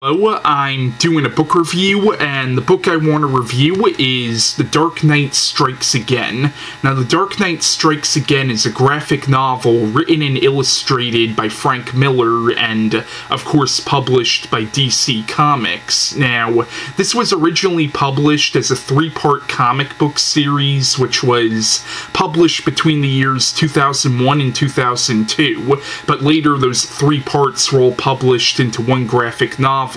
Hello, I'm doing a book review, and the book I want to review is The Dark Knight Strikes Again. Now, The Dark Knight Strikes Again is a graphic novel written and illustrated by Frank Miller and, of course, published by DC Comics. Now, this was originally published as a three-part comic book series, which was published between the years 2001 and 2002, but later those three parts were all published into one graphic novel.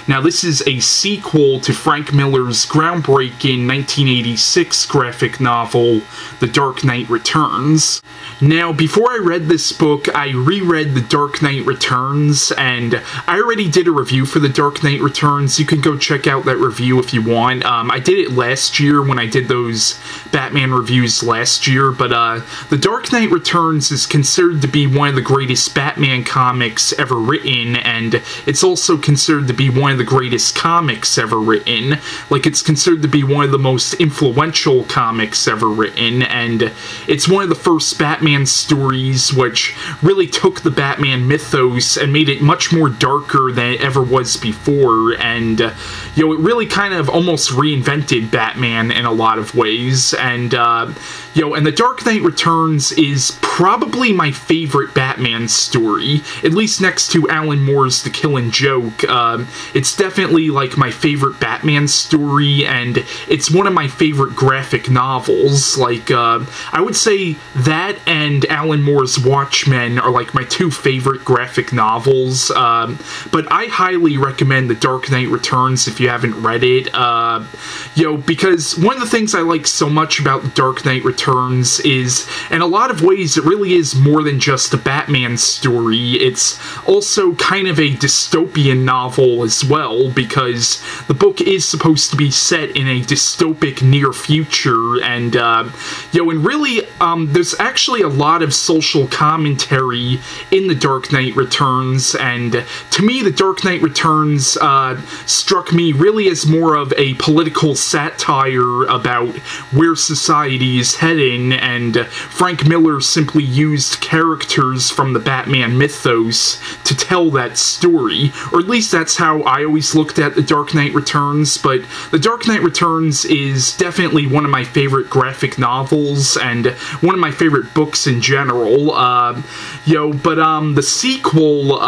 Now, this is a sequel to Frank Miller's groundbreaking 1986 graphic novel, The Dark Knight Returns. Now, before I read this book, I reread The Dark Knight Returns, and I already did a review for The Dark Knight Returns. You can go check out that review if you want. I did it last year when I did those Batman reviews last year, but The Dark Knight Returns is considered to be one of the greatest Batman comics ever written, and it's also considered to be one of the greatest comics ever written. Like, it's considered to be one of the most influential comics ever written, and it's one of the first Batman stories which really took the Batman mythos and made it much more darker than it ever was before, and, you know, it really kind of almost reinvented Batman in a lot of ways, and, you know, and The Dark Knight Returns is probably my favorite Batman story, at least next to Alan Moore's The Killing Joke. It's definitely, like, my favorite Batman story, and it's one of my favorite graphic novels. Like, I would say that and Alan Moore's Watchmen are, like, my two favorite graphic novels, but I highly recommend The Dark Knight Returns if you haven't read it, you know, because one of the things I like so much about The Dark Knight Returns is, in a lot of ways, it really is more than just a Batman story. It's also kind of a dystopian novel as well, because the book is supposed to be set in a dystopic near future, and, you know, and really, there's actually a lot of social commentary in The Dark Knight Returns, and to me, The Dark Knight Returns, struck me really as more of a political satire about where society is heading, and Frank Miller simply used characters from the Batman mythos to tell that story, or at least that's how I always looked at The Dark Knight Returns. But The Dark Knight Returns is definitely one of my favorite graphic novels, and one of my favorite books in general, you know, but, the sequel,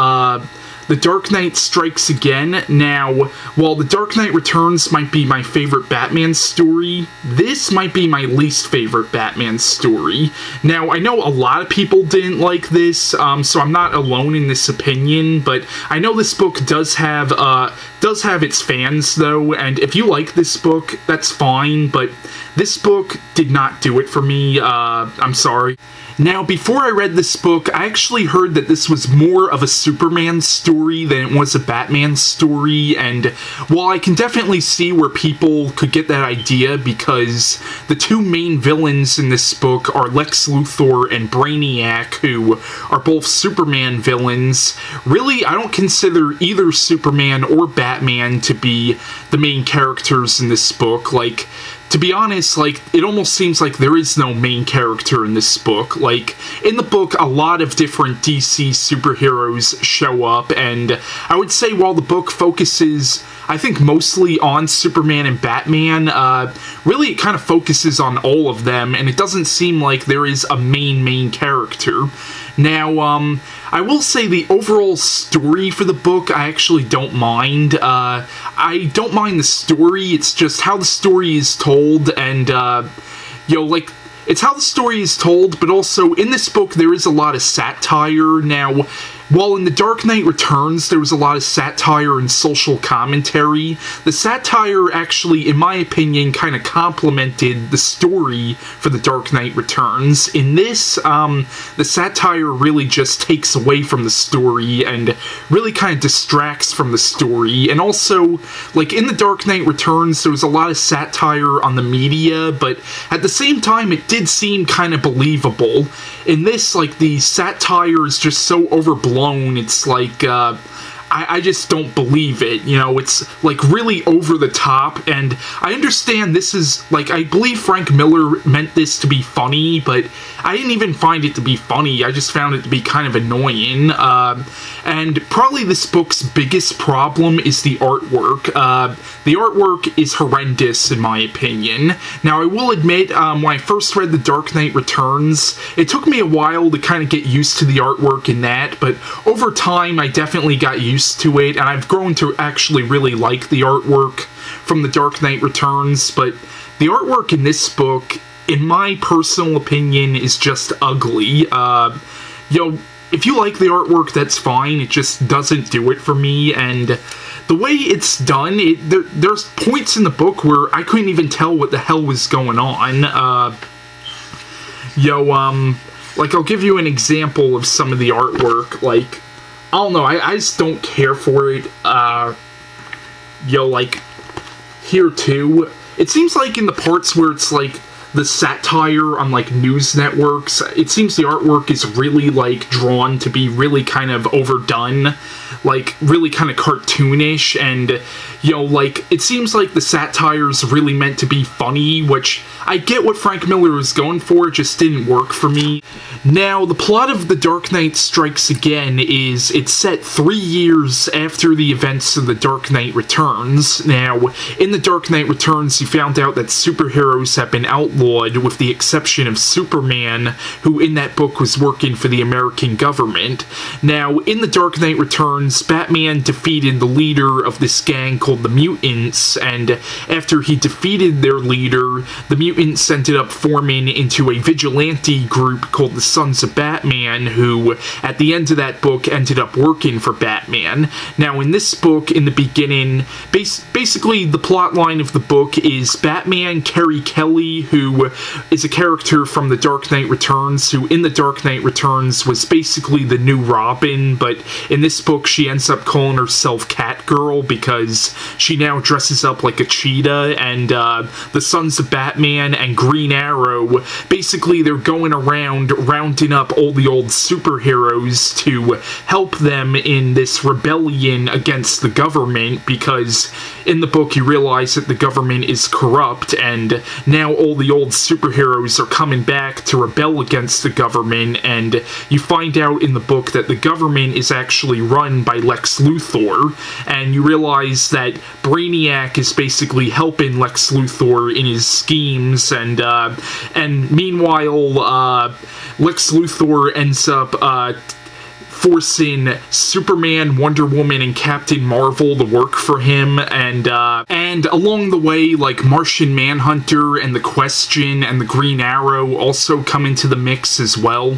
The Dark Knight Strikes Again. Now, while The Dark Knight Returns might be my favorite Batman story, this might be my least favorite Batman story. Now, I know a lot of people didn't like this, so I'm not alone in this opinion, but I know this book does have its fans, though, and if you like this book, that's fine, but this book did not do it for me. I'm sorry. Now, before I read this book, I actually heard that this was more of a Superman story than it was a Batman story, and while I can definitely see where people could get that idea, because the two main villains in this book are Lex Luthor and Brainiac, who are both Superman villains, really, I don't consider either Superman or Batman to be the main characters in this book. Like, to be honest, like, it almost seems like there is no main character in this book. Like, in the book, a lot of different DC superheroes show up, and I would say while the book focuses, I think, mostly on Superman and Batman, really it kind of focuses on all of them, and it doesn't seem like there is a main character. Now, I will say the overall story for the book, I actually don't mind. I don't mind the story, it's just how the story is told, and, you know, like, it's how the story is told, but also in this book there is a lot of satire. Now, while in The Dark Knight Returns there was a lot of satire and social commentary, the satire actually, in my opinion, kind of complemented the story for The Dark Knight Returns. In this, the satire really just takes away from the story and really kind of distracts from the story. And also, like, in The Dark Knight Returns there was a lot of satire on the media, but at the same time it did seem kind of believable. In this, like, the satire is just so overblown. It's like, I I just don't believe it. You know, it's like really over the top, and I understand this is like, I believe Frank Miller meant this to be funny, but I didn't even find it to be funny. I just found it to be kind of annoying. And probably this book's biggest problem is the artwork. The artwork is horrendous in my opinion. Now I will admit, when I first read The Dark Knight Returns, it took me a while to kind of get used to the artwork in that, but over time I definitely got used to it, and I've grown to actually really like the artwork from The Dark Knight Returns. But the artwork in this book, in my personal opinion, is just ugly. If you like the artwork, that's fine. It just doesn't do it for me, and the way it's done, there's points in the book where I couldn't even tell what the hell was going on. Like, I'll give you an example of some of the artwork. Like, I don't know, I just don't care for it. Like, here too, it seems like in the parts where it's like the satire on like news networks, it seems the artwork is really like drawn to be really kind of overdone, like really kind of cartoonish, and like it seems like the satire is really meant to be funny, which I get what Frank Miller was going for, it just didn't work for me. Now, the plot of The Dark Knight Strikes Again is it's set 3 years after the events of The Dark Knight Returns. Now, in The Dark Knight Returns, you found out that superheroes have been outlawed, with the exception of Superman, who in that book was working for the American government. Now, in The Dark Knight Returns, Batman defeated the leader of this gang called the Mutants, and after he defeated their leader, the Mutants ended up forming into a vigilante group called the Sons of Batman, who, at the end of that book, ended up working for Batman. Now, in this book, in the beginning, basically the plot line of the book is Batman, Carrie Kelly, who is a character from The Dark Knight Returns, who in The Dark Knight Returns was basically the new Robin, but in this book she ends up calling herself Catgirl because she now dresses up like a cheetah, and the Sons of Batman and Green Arrow, basically they're going around rounding up all the old superheroes to help them in this rebellion against the government, because in the book you realize that the government is corrupt, and now all the old superheroes are coming back to rebel against the government, and you find out in the book that the government is actually run by Lex Luthor, and you realize that Brainiac is basically helping Lex Luthor in his schemes, and meanwhile, Lex Luthor ends up forcing Superman, Wonder Woman, and Captain Marvel to work for him, and along the way, like, Martian Manhunter and The Question and the Green Arrow also come into the mix as well.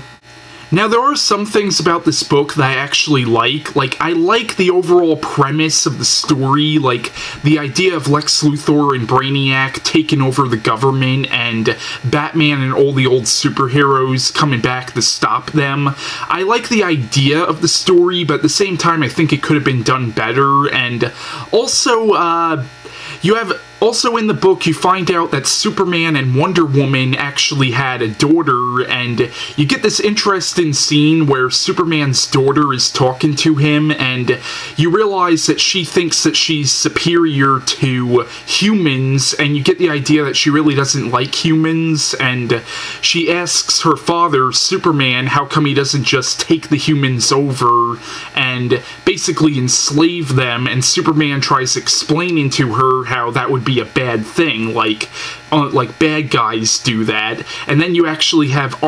Now, there are some things about this book that I actually like. Like, I like the overall premise of the story, like, the idea of Lex Luthor and Brainiac taking over the government, and Batman and all the old superheroes coming back to stop them. I like the idea of the story, but at the same time, I think it could have been done better, and also, also in the book, you find out that Superman and Wonder Woman actually had a daughter, and you get this interesting scene where Superman's daughter is talking to him, and you realize that she thinks that she's superior to humans, and you get the idea that she really doesn't like humans, and she asks her father, Superman, how come he doesn't just take the humans over and basically enslave them, and Superman tries explaining to her how that would be a bad thing, like bad guys do that, and then you actually have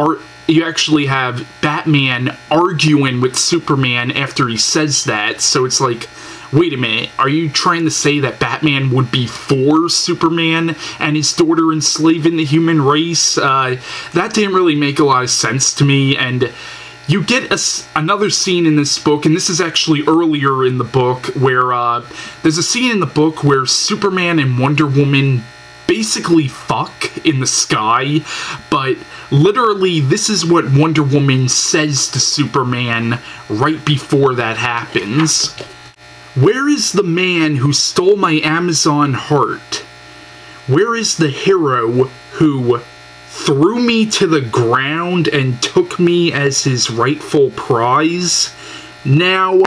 Batman arguing with Superman after he says that, so it's like, wait a minute, are you trying to say that Batman would be for Superman and his daughter enslaving the human race? That didn't really make a lot of sense to me, and you get another scene in this book, and this is actually earlier in the book, where there's a scene in the book where Superman and Wonder Woman basically fuck in the sky, but literally this is what Wonder Woman says to Superman right before that happens. "Where is the man who stole my Amazon heart? Where is the hero who threw me to the ground and took me as his rightful prize? Now,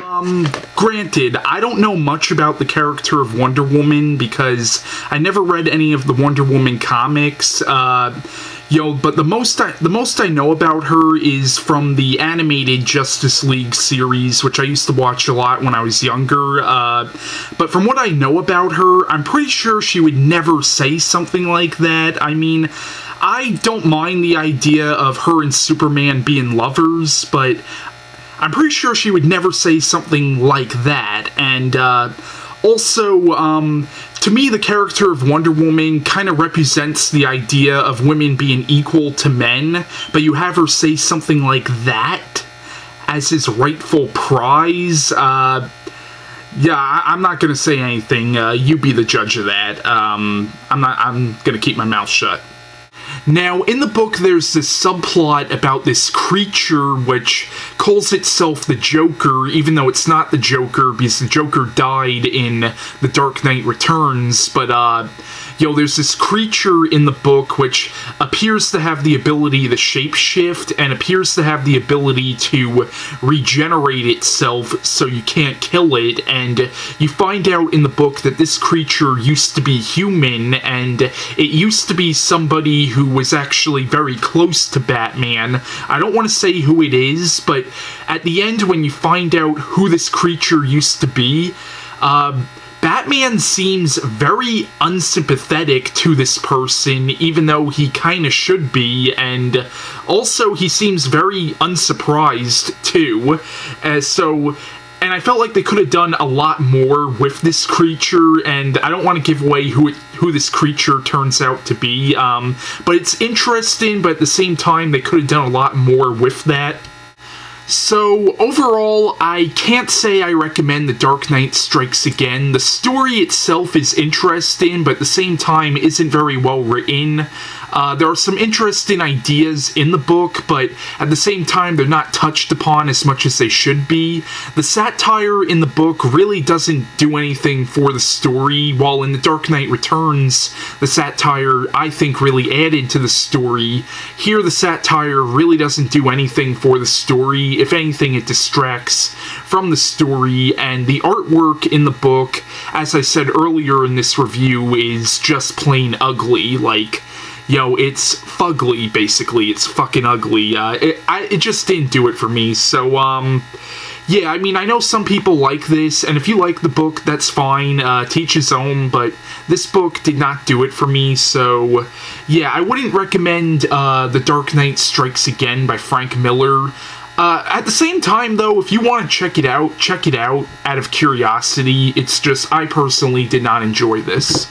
granted, I don't know much about the character of Wonder Woman because I never read any of the Wonder Woman comics, but the most I know about her is from the animated Justice League series, which I used to watch a lot when I was younger, but from what I know about her, I'm pretty sure she would never say something like that. I mean, I don't mind the idea of her and Superman being lovers, but I'm pretty sure she would never say something like that, and also, to me, the character of Wonder Woman kind of represents the idea of women being equal to men, but you have her say something like that as his rightful prize. Yeah, I'm not gonna say anything. You be the judge of that. I'm gonna keep my mouth shut. Now, in the book, there's this subplot about this creature which calls itself the Joker, even though it's not the Joker, because the Joker died in The Dark Knight Returns, but, there's this creature in the book which appears to have the ability to shapeshift, and appears to have the ability to regenerate itself so you can't kill it, and you find out in the book that this creature used to be human, and it used to be somebody who was actually very close to Batman. I don't want to say who it is, but at the end when you find out who this creature used to be, Batman seems very unsympathetic to this person, even though he kinda should be, and also he seems very unsurprised, too. And I felt like they could have done a lot more with this creature, and I don't want to give away who this creature turns out to be, but it's interesting, but at the same time, they could have done a lot more with that. So, overall, I can't say I recommend The Dark Knight Strikes Again. The story itself is interesting, but at the same time isn't very well written. There are some interesting ideas in the book, but at the same time, they're not touched upon as much as they should be. The satire in the book really doesn't do anything for the story, while in The Dark Knight Returns, the satire, I think, really added to the story. Here, the satire really doesn't do anything for the story. If anything, it distracts from the story, and the artwork in the book, as I said earlier in this review, is just plain ugly. Like, it's fugly, basically. It's fucking ugly. It just didn't do it for me, so, yeah, I mean, I know some people like this, and if you like the book, that's fine, to each his own, but this book did not do it for me, so, yeah, I wouldn't recommend, The Dark Knight Strikes Again by Frank Miller. At the same time, though, if you want to check it out out of curiosity. It's just, I personally did not enjoy this.